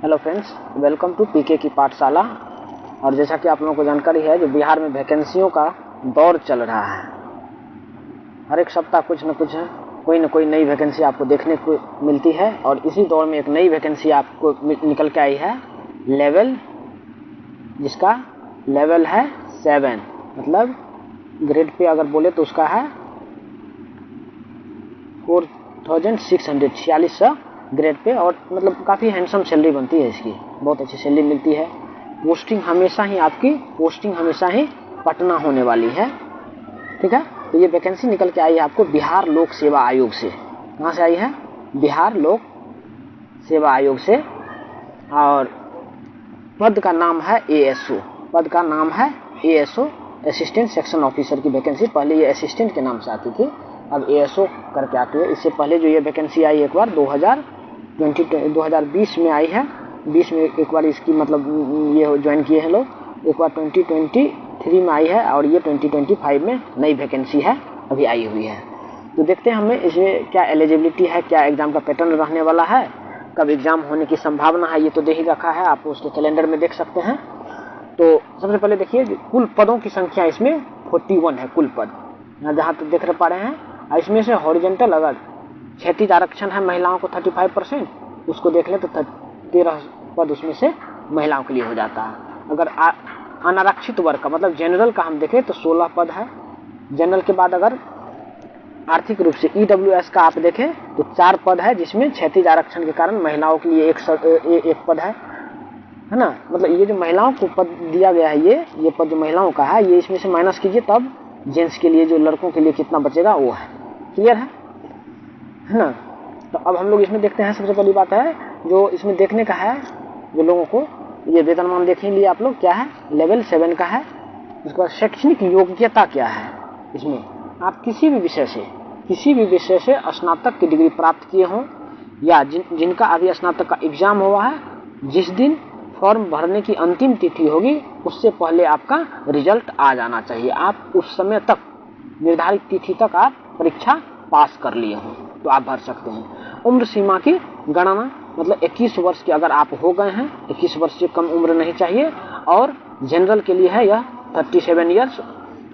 Hello friends, welcome to पीके की पाठशाला। और जैसा कि आप लोगों को जानकारी है, जो बिहार में वैकेंसियों का दौर चल रहा है, हर एक सप्ताह कुछ न कुछ कोई न कोई नई वैकेंसी आपको देखने को मिलती है। और इसी दौर में एक नई वैकेंसी आपको निकल के आई है, लेवल, जिसका लेवल है 7, मतलब ग्रेड पे अगर बोले तो उसका है 4600 ग्रेड पे। और मतलब काफ़ी हैंडसम सैलरी बनती है इसकी, बहुत अच्छी सैलरी मिलती है। पोस्टिंग हमेशा ही पटना होने वाली है, ठीक है। तो ये वैकेंसी निकल के आई है आपको बिहार लोक सेवा आयोग से। कहाँ से आई है? बिहार लोक सेवा आयोग से। और पद का नाम है ASO, असिस्टेंट सेक्शन ऑफिसर की वैकेंसी। पहले ये असिस्टेंट के नाम से आती थी, अब ASO करके आती है। इससे पहले जो ये वैकेंसी आई एक बार 2020 में आई है। 20 में एक बार इसकी मतलब ये ज्वाइन किए हैं लोग, एक बार 2023 में आई है, और ये 2025 में नई वैकेंसी है, अभी आई हुई है। तो देखते हैं हमें इसमें क्या एलिजिबिलिटी है, क्या एग्जाम का पैटर्न रहने वाला है, कब एग्जाम होने की संभावना है, ये तो दे ही रखा है, आप उसके कैलेंडर में देख सकते हैं। तो सबसे पहले देखिए, कुल पदों की संख्या इसमें 41 है, कुल पद जहाँ तक देख पा रहे हैं। इसमें से हॉरिजेंटल अगर क्षैतिज आरक्षण है महिलाओं को 35%, उसको देख लें तो 13 पद उसमें से महिलाओं के लिए हो जाता है। अगर अनारक्षित वर्ग का मतलब जनरल का हम देखें तो 16 पद है। जनरल के बाद अगर आर्थिक रूप से EWS का आप देखें तो 4 पद है, जिसमें क्षैतिज आरक्षण के कारण महिलाओं के लिए एक पद है ना। मतलब ये जो महिलाओं को पद दिया गया है, ये पद जो महिलाओं का है, ये इसमें से माइनस कीजिए, तब जेंट्स के लिए, जो लड़कों के लिए कितना बचेगा वो है। क्लियर है ना। तो अब हम लोग इसमें देखते हैं। सबसे पहली बात है जो इसमें देखने का है, जो लोगों को, ये वेतनमान देख ही लिए आप लोग, क्या है, लेवल 7 का है। उसके बाद शैक्षणिक योग्यता क्या है, इसमें आप किसी भी विषय से स्नातक की डिग्री प्राप्त किए हों, या जिनका अभी स्नातक का एग्जाम हुआ है, जिस दिन फॉर्म भरने की अंतिम तिथि होगी उससे पहले आपका रिजल्ट आ जाना चाहिए। आप उस समय तक, निर्धारित तिथि तक आप परीक्षा पास कर लिए हों तो आप भर सकते हैं। उम्र सीमा की गणना, मतलब 21 वर्ष के अगर आप हो गए हैं, 21 वर्ष से कम उम्र नहीं चाहिए। और जनरल के लिए है यह 37 ईयर्स।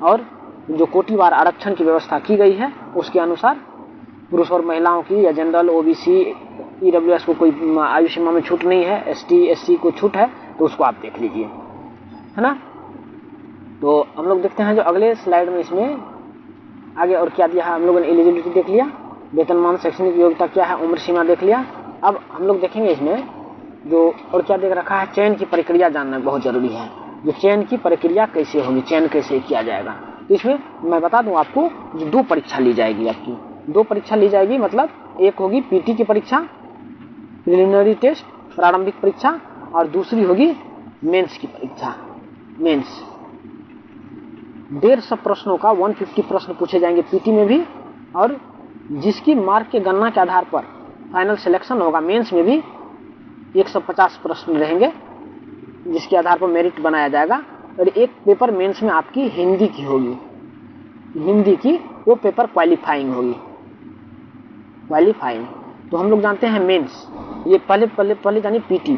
और जो कोटिवार आरक्षण की व्यवस्था की गई है उसके अनुसार पुरुष और महिलाओं की, या जनरल, OBC, EWS को कोई आयु सीमा में छूट नहीं है, ST SC को छूट है, तो उसको आप देख लीजिए, है ना। तो हम लोग देखते हैं जो अगले स्लाइड में, इसमें आगे और क्या दिया है। हम लोगों ने एलिजिबिलिटी देख लिया, वेतनमान, शैक्षणिक योग्यता क्या है, उम्र सीमा देख लिया। अब हम लोग देखेंगे इसमें जो और क्या देख रखा है, चयन की प्रक्रिया जानना बहुत जरूरी है। जो चयन की प्रक्रिया कैसे होगी, चयन कैसे किया जाएगा, तो इसमें मैं बता दूं आपको, जो 2 परीक्षा ली जाएगी, आपकी 2 परीक्षा ली जाएगी। मतलब एक होगी PT की परीक्षा, प्रिलिमिनरी टेस्ट, प्रारंभिक परीक्षा, और दूसरी होगी मेंस की परीक्षा, मेंस। 150 प्रश्नों का 150 प्रश्न पूछे जाएंगे PT में भी, और जिसकी मार्क के गणना के आधार पर फाइनल सिलेक्शन होगा, मेंस में भी 150 प्रश्न रहेंगे, जिसके आधार पर मेरिट बनाया जाएगा। और एक पेपर मेंस में आपकी हिंदी की होगी, हिंदी की वो पेपर क्वालिफाइंग होगी, क्वालिफाइंग। तो हम लोग जानते हैं मेंस, ये पहले जानिए PT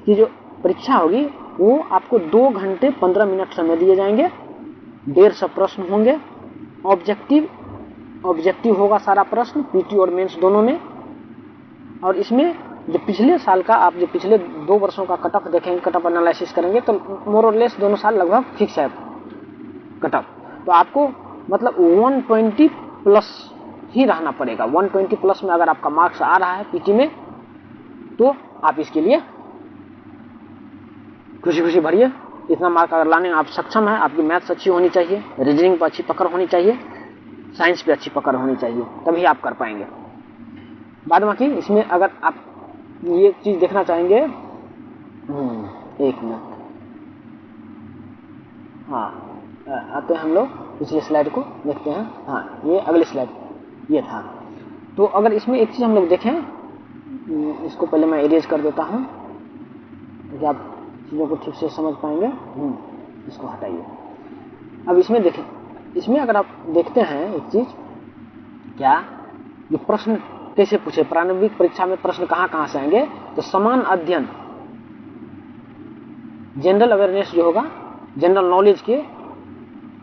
की जो परीक्षा होगी वो आपको 2 घंटे 15 मिनट समय दिए जाएंगे, 150 प्रश्न होंगे, ऑब्जेक्टिव होगा सारा प्रश्न, PT और मेंस दोनों में। और इसमें जो पिछले साल का, आप जो पिछले 2 वर्षों का कट ऑफ देखेंगे, कट ऑफ एनालिसिस करेंगे, तो मोर और लेस दोनों साल लगभग फिक्स है कट ऑफ। तो आपको मतलब 120 प्लस ही रहना पड़ेगा। 120 प्लस में अगर आपका मार्क्स आ रहा है PT में, तो आप इसके लिए खुशी भरिए। इतना मार्क अगर लाने में आप सक्षम हैं, आपकी मैथ्स अच्छी होनी चाहिए, रीजनिंग पर अच्छी पकड़ होनी चाहिए, साइंस पे अच्छी पकड़ होनी चाहिए, तभी आप कर पाएंगे। बाद बाकी इसमें अगर आप ये चीज देखना चाहेंगे, एक मिनट, हाँ, आते हैं हम लोग पिछले स्लाइड को देखते हैं। हाँ, ये अगले स्लाइड ये था। तो अगर इसमें एक चीज हम लोग देखें, इसको पहले मैं इरेज कर देता हूँ ताकि आप चीज़ों को ठीक से समझ पाएंगे। इसको हटाइए। अब इसमें देखें, इसमें अगर आप देखते हैं एक चीज, क्या जो प्रश्न कैसे पूछे, प्रारंभिक परीक्षा में प्रश्न कहाँ से आएंगे, तो समान अध्ययन जनरल अवेयरनेस जो होगा, जनरल नॉलेज के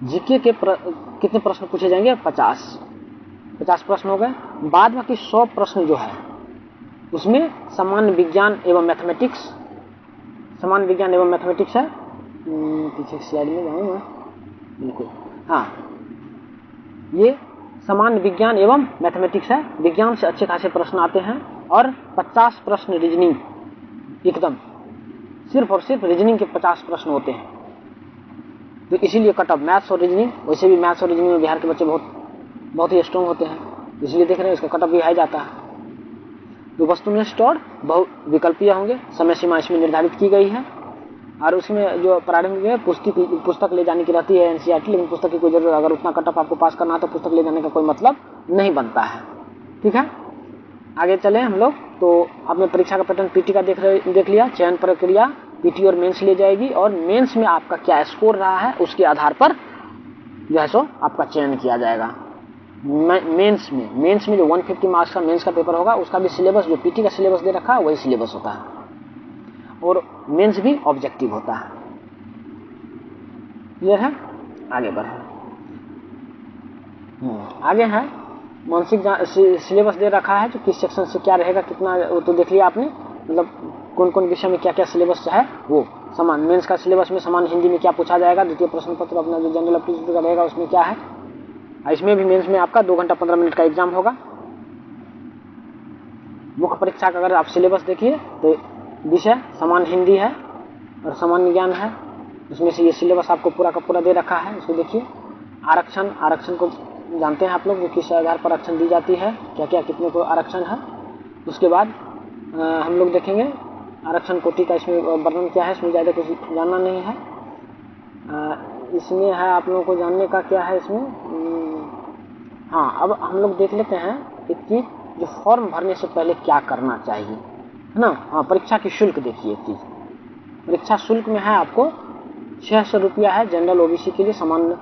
जीके के कितने प्रश्न पूछे जाएंगे, 50 प्रश्न हो गए। बाद बाकी 100 प्रश्न जो है उसमें सामान्य विज्ञान एवं मैथमेटिक्स है। पीछे स्लाइड में जाऊँ मैं, बिल्कुल, हाँ, ये सामान्य विज्ञान एवं मैथमेटिक्स है। विज्ञान से अच्छे खासे प्रश्न आते हैं और 50 प्रश्न रीजनिंग, एकदम सिर्फ और सिर्फ रीजनिंग के 50 प्रश्न होते हैं। तो इसीलिए कट ऑफ मैथ्स और रीजनिंग, वैसे भी मैथ्स और रीजनिंग में बिहार के बच्चे बहुत ही स्ट्रॉन्ग होते हैं, इसलिए देख रहे हैं इसका कट ऑफ भी हाई जाता है। तो वस्तुनिष्ठ और बहुविकल्पीय होंगे, समय सीमा इसमें निर्धारित की गई है। और उसमें जो प्रारंभिक में पुस्तक ले जाने की रहती है एनसीईआरटी, लेकिन पुस्तक की कोई जरूरत, अगर उतना कट ऑफ आपको पास करना है तो पुस्तक ले जाने का कोई मतलब नहीं बनता है। ठीक है, आगे चले हम लोग। तो आपने परीक्षा का पैटर्न पीटी का देख लिया, चयन प्रक्रिया पीटी और मेंस ले जाएगी, और मेंस में आपका क्या स्कोर रहा है उसके आधार पर जो है सो आपका चयन किया जाएगा। मेंस में जो 150 मार्क्स का मेंस का पेपर होगा, उसका भी सिलेबस जो पीटी का सिलेबस दे रखा है वही सिलेबस होता है, और मेंस भी ऑब्जेक्टिव होता है। क्लियर है, आगे बढ़े। आगे है मानसिक सिलेबस दे रखा है, जो किस सेक्शन से क्या रहेगा, कितना, वो तो देख लिया आपने, मतलब कौन कौन विषय में क्या क्या सिलेबस है। वो समान मेंस का सिलेबस में समान हिंदी में क्या पूछा जाएगा, द्वितीय प्रश्न पत्र अपना जो जनरल एप्टीट्यूड का रहेगा उसमें क्या है। इसमें भी मेंस में आपका 2 घंटा 15 मिनट का एग्जाम होगा। मुख्य परीक्षा का अगर आप सिलेबस देखिए तो विषय समान हिंदी है और सामान्य ज्ञान है, उसमें से ये सिलेबस आपको पूरा का पूरा दे रखा है। इसको देखिए। आरक्षण को जानते हैं आप लोग, जो किस आधार पर आरक्षण दी जाती है, क्या क्या कितने को आरक्षण है। उसके बाद हम लोग देखेंगे आरक्षण कोटि का इसमें वर्णन क्या है, इसमें ज़्यादा कुछ जानना नहीं है। इसमें है आप लोगों को जानने का क्या है इसमें। हाँ, अब हम लोग देख लेते हैं एक चीज़, जो फॉर्म भरने से पहले क्या करना चाहिए, है ना। हाँ, परीक्षा की शुल्क देखिए एक चीज़। परीक्षा शुल्क में है आपको 600 रुपया है जनरल ओबीसी के लिए, सामान्य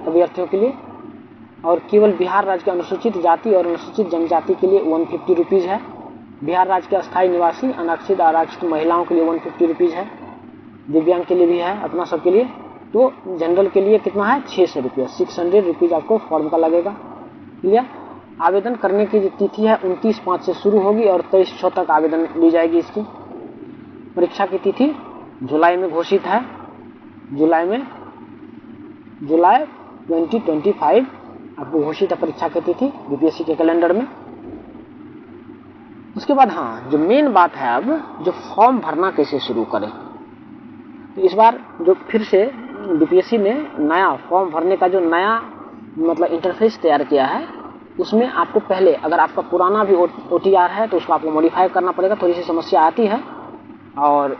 अभ्यर्थियों के लिए, और केवल बिहार राज्य के अनुसूचित जाति और अनुसूचित जनजाति के लिए 150 रुपीज़ है। बिहार राज्य के अस्थायी निवासी अनारक्षित आरक्षित महिलाओं के लिए 150 रुपीज़ है। दिव्यांग के लिए भी है, अपना सबके लिए। तो जनरल के लिए कितना है, 600 रुपया, 600 रुपीज़ आपको फॉर्म का लगेगा। क्लियर। आवेदन करने की जो तिथि है 29/5 से शुरू होगी और 23/6 तक आवेदन ली जाएगी इसकी। परीक्षा की तिथि जुलाई में घोषित है, जुलाई 2025 आपको घोषित है परीक्षा की तिथि बीपीएससी के कैलेंडर में। उसके बाद हाँ, जो मेन बात है अब, जो फॉर्म भरना कैसे शुरू करें। तो इस बार जो फिर से बीपीएससी ने नया फॉर्म भरने का जो नया मतलब इंटरफेस तैयार किया है, उसमें आपको पहले, अगर आपका पुराना भी ओटीआर है तो उसको आपको मॉडिफाई करना पड़ेगा। थोड़ी सी समस्या आती है और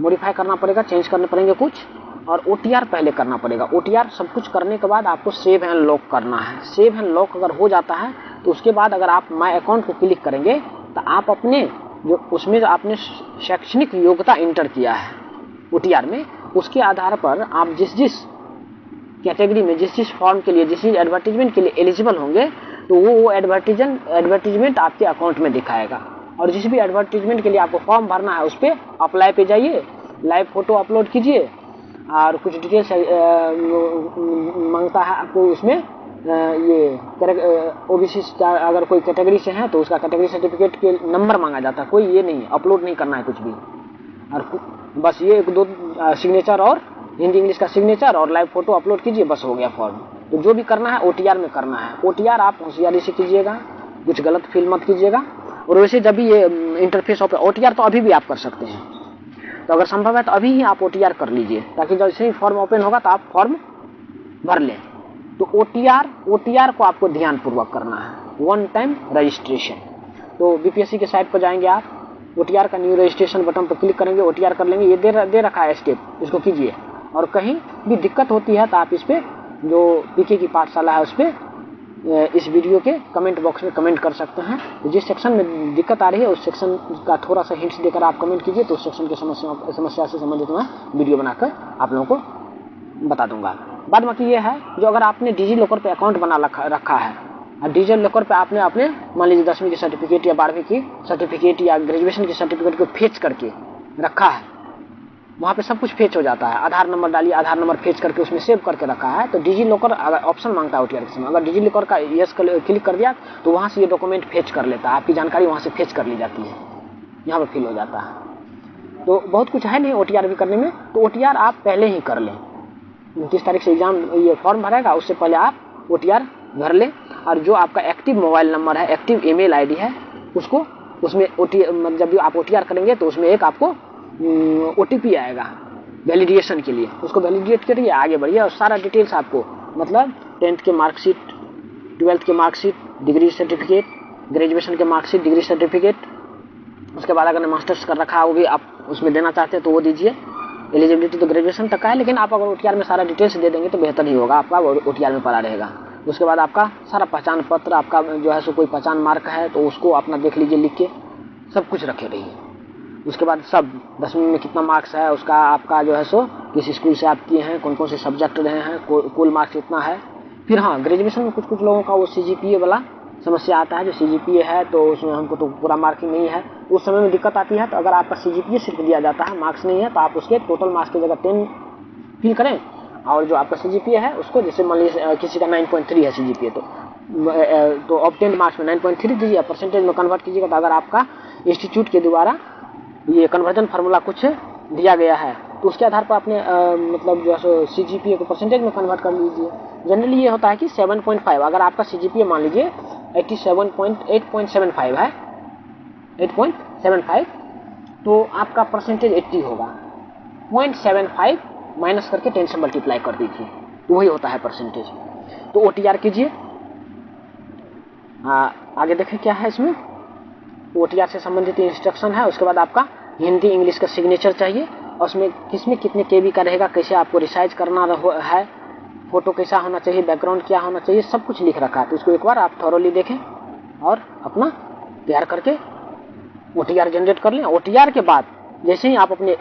मॉडिफाई करना पड़ेगा, चेंज करने पड़ेंगे कुछ, और ओटीआर पहले करना पड़ेगा। ओटीआर सब कुछ करने के बाद आपको सेव एंड लॉक करना है। सेव एंड लॉक अगर हो जाता है तो उसके बाद अगर आप माय अकाउंट को क्लिक करेंगे तो आप अपने जो उसमें जो आपने शैक्षणिक योग्यता इंटर किया है ओटीआर में, उसके आधार पर आप जिस जिस कैटेगरी में, जिस जिस फॉर्म के लिए, जिस जिस एडवर्टीजमेंट के लिए एलिजिबल होंगे, तो वो एडवर्टीजमेंट आपके अकाउंट में दिखाएगा। और जिस भी एडवर्टीजमेंट के लिए आपको फॉर्म भरना है उस पर अप्लाई पे जाइए, लाइव फोटो अपलोड कीजिए, और कुछ डिटेल्स मांगता है आपको उसमें, ये ओबीसी अगर कोई कैटेगरी से है तो उसका कैटेगरी सर्टिफिकेट के नंबर मांगा जाता है। कोई ये नहीं, अपलोड नहीं करना है कुछ भी, और बस ये 1-2 सिग्नेचर और हिंदी इंग्लिश का सिग्नेचर और लाइव फोटो अपलोड कीजिए, बस हो गया फॉर्म। तो जो भी करना है ओटीआर में करना है। ओटीआर आप होशियारी से कीजिएगा, कुछ गलत फील मत कीजिएगा। और वैसे जब भी ये इंटरफेस ओटीआर तो अभी भी आप कर सकते हैं, तो अगर संभव है तो अभी ही आप ओटीआर कर लीजिए, ताकि जैसे ही फॉर्म ओपन होगा तो आप फॉर्म भर लें। तो ओटीआर को आपको ध्यान पूर्वक करना है, 1 टाइम रजिस्ट्रेशन। तो बीपीएससी के साइट पर जाएंगे आप, ओटीआर का न्यू रजिस्ट्रेशन बटन पर क्लिक करेंगे, ओटीआर कर लेंगे। ये दे रखा है स्टेप, इसको कीजिए। और कहीं भी दिक्कत होती है तो आप इस पर, जो पीके की पाठशाला है उस पर, इस वीडियो के कमेंट बॉक्स में कमेंट कर सकते हैं। तो जिस सेक्शन में दिक्कत आ रही है उस सेक्शन का थोड़ा सा हिंट्स देकर आप कमेंट कीजिए, तो उस सेक्शन की समस्या से संबंधित मैं वीडियो बनाकर आप लोगों को बता दूंगा। बाद बाकी ये है, जो अगर आपने डिजी लॉकर पे अकाउंट बना रखा है, और डिजिटल लॉकर पे आपने अपने मान लीजिए 10वीं की सर्टिफिकेट या 12वीं की सर्टिफिकेट या ग्रेजुएशन की सर्टिफिकेट को फेच करके रखा है, वहाँ पे सब कुछ फेच हो जाता है। आधार नंबर डालिए, आधार नंबर फेच करके उसमें सेव करके रखा है। तो डिजी लॉकर ऑप्शन मांगता है OTR के समय, अगर डिजी लॉकर का यस क्लिक कर दिया तो वहाँ से ये डॉक्यूमेंट फेच कर लेता है, आपकी जानकारी वहाँ से फेच कर ली जाती है, यहाँ पर फिल हो जाता है। तो बहुत कुछ है नहीं OTR भी करने में, तो OTR आप पहले ही कर लें। 29 तारीख से एग्जाम ये फॉर्म भरेगा, उससे पहले आप OTR भर लें। और जो आपका एक्टिव मोबाइल नंबर है, एक्टिव ईमेल आईडी है, उसको उसमें जब भी आप OTR करेंगे तो उसमें एक आपको OTP आएगा वैलिडेशन के लिए, उसको वैलिडेट करिए, आगे बढ़िए। और सारा डिटेल्स आपको मतलब 10th के मार्कशीट, 12th के मार्कशीट, डिग्री सर्टिफिकेट, ग्रेजुएशन के मार्कशीट, डिग्री सर्टिफिकेट, उसके बाद अगर मास्टर्स कर रखा है वो भी आप उसमें देना चाहते हैं तो वो दीजिए। एलिजिबिलिटी तो ग्रेजुएशन तक का है, लेकिन आप अगर OTR में सारा डिटेल्स दे देंगे तो बेहतर ही होगा, आपका OTR में पड़ा रहेगा। उसके बाद आपका सारा पहचान पत्र, आपका जो है सो कोई पहचान मार्क है तो उसको अपना देख लीजिए, लिख के सब कुछ रखे रहिए। उसके बाद सब 10वीं में कितना मार्क्स है उसका, आपका जो है सो किस स्कूल से आप किए हैं, कौन कौन से सब्जेक्ट रहे हैं, कुल मार्क्स कितना है। फिर हाँ, ग्रेजुएशन में कुछ लोगों का वो CGPA वाला समस्या आता है, जो CGPA है तो उसमें हमको तो पूरा मार्किंग नहीं है, उस समय में दिक्कत आती है। तो अगर आपका CGPA सिर्फ दिया जाता है, मार्क्स नहीं है, तो आप उसके टोटल मार्क्स की जगह 10 फिल करें, और जो आपका CGPA है उसको, जैसे मान लीजिए किसी का 9.3 है CGPA, तो ऑब्टेन्ड मार्क्स में 9.3 दीजिए, परसेंटेज में कन्वर्ट कीजिएगा। तो अगर आपका इंस्टीट्यूट के द्वारा ये कन्वर्जन फार्मूला कुछ दिया गया है तो उसके आधार पर आपने मतलब जो है CGPA को परसेंटेज में कन्वर्ट कर लीजिए। जनरली ये होता है कि 7.5, अगर आपका CGPA मान लीजिए 8.75 है, 8.75, तो आपका परसेंटेज 80 होगा। 0.75 माइनस करके 10 से मल्टीप्लाई कर दीजिए, तो वही होता है परसेंटेज। तो OTR कीजिए। आगे देखें क्या है इसमें, OTR से संबंधित इंस्ट्रक्शन है। उसके बाद आपका हिंदी इंग्लिश का सिग्नेचर चाहिए, और उसमें किसमें कितने KB का रहेगा, कैसे आपको रिसाइज करना है, फोटो कैसा होना चाहिए, बैकग्राउंड क्या होना चाहिए, सब कुछ लिख रखा है। तो इसको एक बार आप थॉरोली देखें और अपना तैयार करके OTR जनरेट कर लें। OTR के बाद जैसे ही आप अपने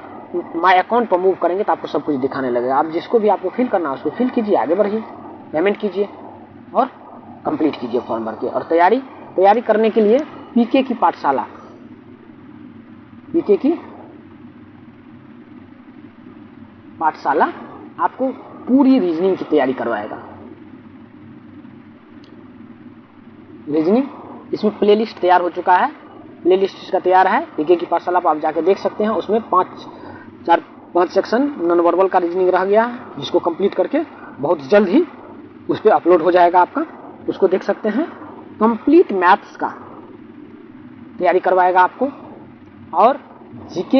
माई अकाउंट पर मूव करेंगे तो आपको सब कुछ दिखाने लगेगा। आप जिसको भी आपको फिल करना है उसको फिल कीजिए, आगे बढ़िए, पेमेंट कीजिए और कंप्लीट कीजिए फॉर्म भर के। और तैयारी करने के लिए PK की पाठशाला, PK की पाठशाला आपको पूरी रीजनिंग की तैयारी करवाएगा। रीजनिंग इसमें प्लेलिस्ट तैयार हो चुका है, प्लेलिस्ट इसका तैयार है, PK की पाठशाला पर आप जाके देख सकते हैं। उसमें 5 सेक्शन नॉन वर्बल का रीजनिंग रह गया है, जिसको कंप्लीट करके बहुत जल्द ही उस पर अपलोड हो जाएगा आपका, उसको देख सकते हैं। कंप्लीट मैथ्स का तैयारी करवाएगा आपको, और जीके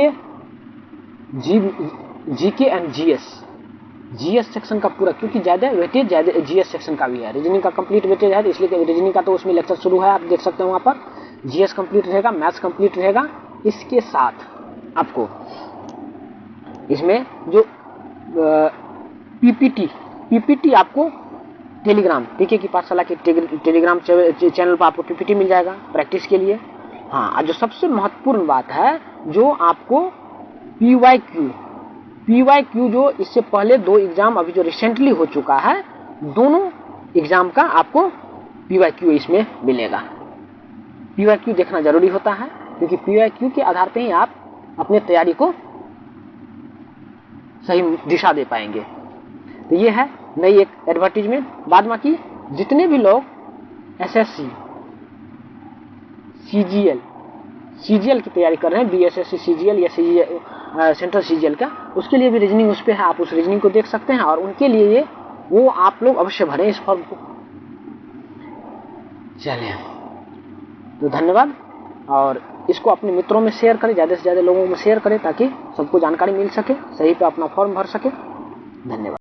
एंड जीएस सेक्शन का पूरा, क्योंकि ज़्यादा वेटेज GS सेक्शन का भी है। रीजनिंग का कंप्लीट वेटेज है, तो इसलिए रीजनिंग का तो उसमें लेक्चर शुरू है, आप देख सकते हैं वहाँ पर। GS कंप्लीट रहेगा, मैथ्स कंप्लीट रहेगा। इसके साथ आपको इसमें जो PPT आपको टेलीग्राम, PK की पाठशाला के टेलीग्राम चैनल पर आपको PPT मिल जाएगा प्रैक्टिस के लिए। हाँ, जो सबसे महत्वपूर्ण बात है, जो आपको PYQ जो इससे पहले 2 एग्जाम अभी जो रिसेंटली हो चुका है, दोनों एग्जाम का आपको PYQ इसमें मिलेगा। PYQ देखना जरूरी होता है, क्योंकि PYQ के आधार पर ही आप अपने तैयारी को सही दिशा दे पाएंगे। तो ये है नई एक एडवर्टीजमेंट। बाद बाकी जितने भी लोग SSC, CGL की तैयारी कर रहे हैं, BSSC CGL या सेंट्रल CGL का, उसके लिए भी रीजनिंग उस पर है, आप उस रीजनिंग को देख सकते हैं। और उनके लिए वो आप लोग अवश्य भरें इस फॉर्म को। चलिए, तो धन्यवाद, और इसको अपने मित्रों में शेयर करें, ज़्यादा से ज़्यादा लोगों में शेयर करें, ताकि सबको जानकारी मिल सके, सही पे अपना फॉर्म भर सके। धन्यवाद।